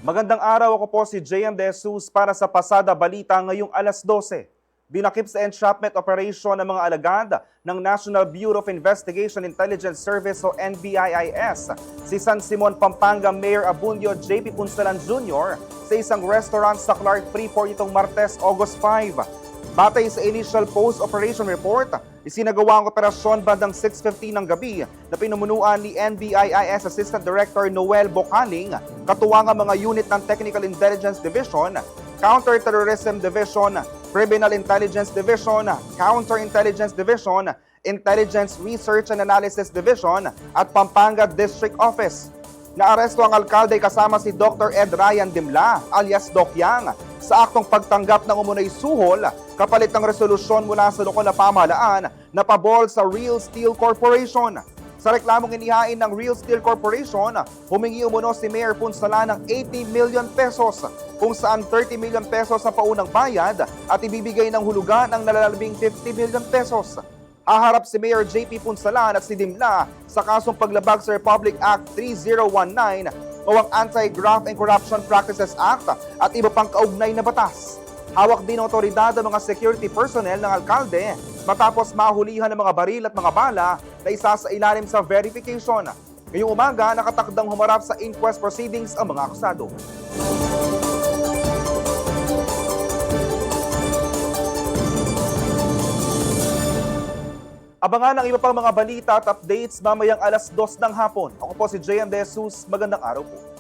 Magandang araw, ako po si JM De Jesus para sa Pasada Balita ngayong alas 12. Dinakip sa entrapment operation ng mga alagad ng National Bureau of Investigation Intelligence Service o NBIIS si San Simon, Pampanga Mayor Abundio JP Punsalan Jr. sa isang restaurant sa Clark Freeport itong Martes, August 5. Batay sa initial post-operation report, isinagawa ang operasyon bandang 6:15 ng gabi na pinumunuan ni NBIIS Assistant Director Noel Bocaling, katuwang ang mga unit ng Technical Intelligence Division, Counter-Terrorism Division, Criminal Intelligence Division, Counter-Intelligence Division, Intelligence Research and Analysis Division at Pampanga District Office. Naaresto ang alkalde kasama si Dr. Ed Ryan Dimla alias Doc Yang sa aktong pagtanggap ng umunay suhol kapalit ng resolusyon mula sa lokal na pamahalaan na pabor sa Real Steel Corporation. Sa reklamong inihain ng Real Steel Corporation, humingi umuno si Mayor Punsalan ng 80 million pesos kung saan 30 million pesos sa paunang bayad at ibibigay ng hulugan ng nalalabing 50 million pesos. Haharap si Mayor JP Punsalan at si Dimla sa kasong paglabag sa Republic Act 3019 o ang Anti-Graft and Corruption Practices Act at iba pang kaugnay na batas. Hawak din ng otoridad ang mga security personnel ng alkalde matapos mahulihan ng mga baril at mga bala na isa sa ilalim sa verification. Ngayong umaga, nakatakdang humarap sa inquest proceedings ang mga akusado. Abangan ang iba pang mga balita at updates mamayang alas 2 ng hapon. Ako po si JM De Jesus. Magandang araw po.